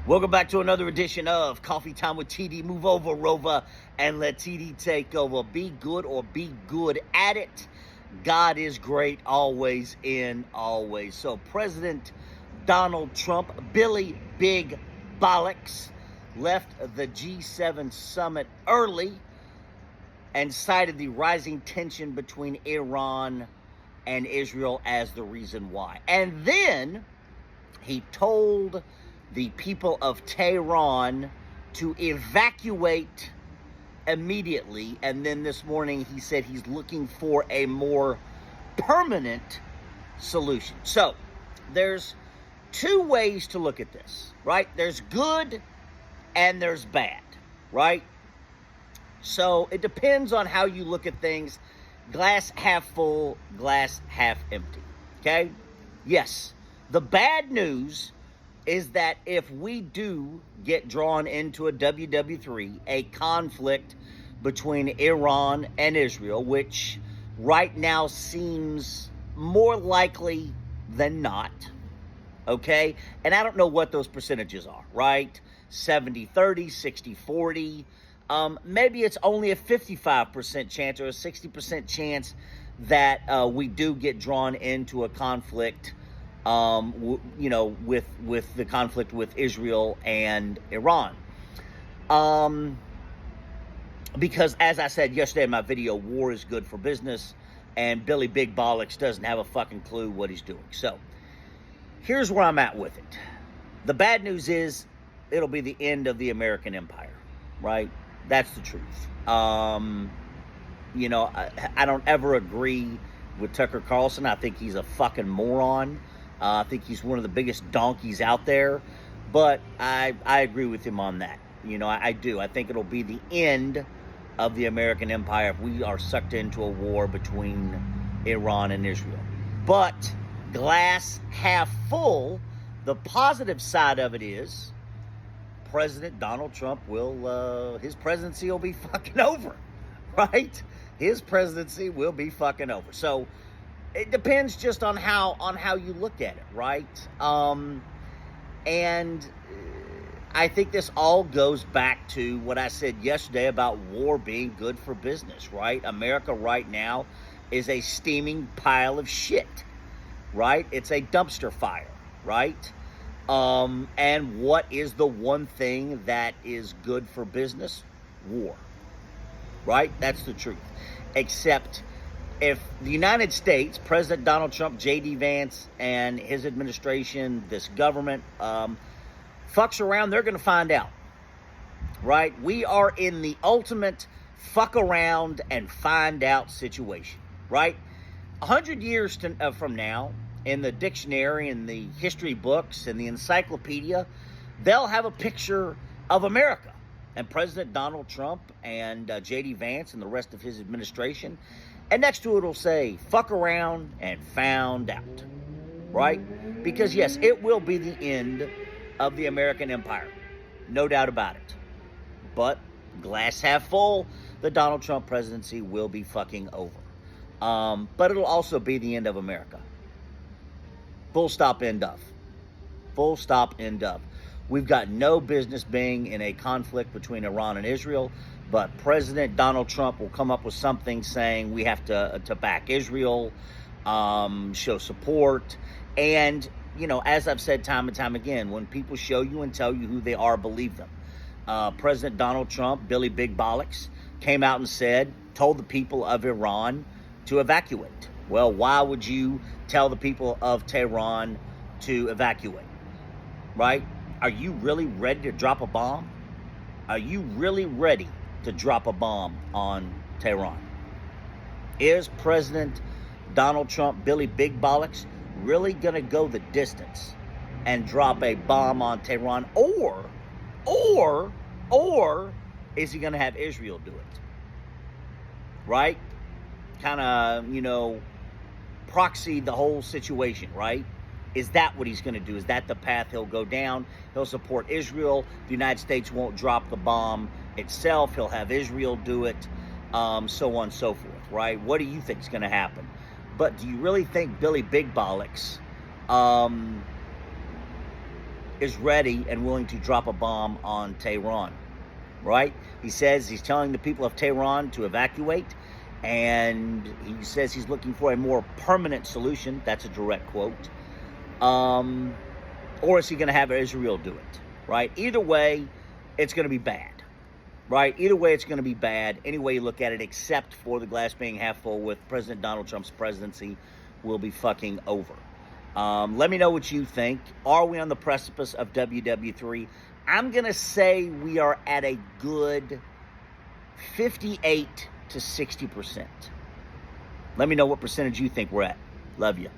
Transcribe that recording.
Welcome back to another edition of Coffee Time with TD. Move over, Rover, and let TD take over. Be good or be good at it. God is great, always in always. So President Donald Trump, Billy Big Bollocks, left the G7 summit early and cited the rising tension between Iran and Israel as the reason why. And then he told the people of Tehran to evacuate immediately. And then this morning he said he's looking for a more permanent solution. So there's two ways to look at this, right? There's good and there's bad, right? So it depends on how you look at things. Glass half full, glass half empty, okay? Yes, the bad news is that if we do get drawn into a WW3, a conflict between Iran and Israel, which right now seems more likely than not, okay? And I don't know what those percentages are, right? 70-30, 60-40. Maybe it's only a 55% chance or a 60% chance that we do get drawn into a conflict with the conflict with Israel and Iran. Because as I said yesterday in my video, war is good for business, and Billy Big Bollocks doesn't have a fucking clue what he's doing. So here's where I'm at with it. The bad news is it'll be the end of the American empire, right? That's the truth. I don't ever agree with Tucker Carlson. I think he's a fucking moron. I think he's one of the biggest donkeys out there, but I agree with him on that. I do. I think it'll be the end of the American empire if we are sucked into a war between Iran and Israel. But glass half full, the positive side of it is President Donald Trump his presidency will be fucking over, right? His presidency will be fucking over. So it depends just on how you look at it, right? And I think this all goes back to what I said yesterday about war being good for business, right? America right now is a steaming pile of shit, right? It's a dumpster fire, right? And what is the one thing that is good for business? War, right? That's the truth. Except if the United States, President Donald Trump, J.D. Vance, and his administration, this government, fucks around, they're going to find out, right? We are in the ultimate fuck around and find out situation, right? 100 years from now, in the dictionary, in the history books, in the encyclopedia, they'll have a picture of America and President Donald Trump and J.D. Vance and the rest of his administration. And next to it will say, fuck around and found out, right? Because yes, it will be the end of the American empire. No doubt about it. But glass half full, the Donald Trump presidency will be fucking over. But it'll also be the end of America. Full stop, end of. Full stop, end of. We've got no business being in a conflict between Iran and Israel, but President Donald Trump will come up with something saying we have to back Israel, show support. And, as I've said time and time again, when people show you and tell you who they are, believe them. President Donald Trump, Billy Big Bollocks, came out and told the people of Iran to evacuate. Well, why would you tell the people of Tehran to evacuate, right? Are you really ready to drop a bomb? Are you really ready to drop a bomb on Tehran? Is President Donald Trump, Billy Big Bollocks, really going to go the distance and drop a bomb on Tehran? Or is he going to have Israel do it? Right? Kind of, proxy the whole situation, right? Is that what he's going to do? Is that the path he'll go down? He'll support Israel. The United States won't drop the bomb itself. He'll have Israel do it, so on and so forth, right? What do you think is going to happen? But do you really think Billy Big Bollocks is ready and willing to drop a bomb on Tehran, right? He says he's telling the people of Tehran to evacuate, and he says he's looking for a more permanent solution. That's a direct quote. Or is he going to have Israel do it, right? Either way, it's going to be bad, right? Either way, it's going to be bad, any way you look at it, except for the glass being half full with President Donald Trump's presidency will be fucking over. Let me know what you think. Are we on the precipice of WW3? I'm going to say we are at a good 58 to 60%. Let me know what percentage you think we're at. Love you.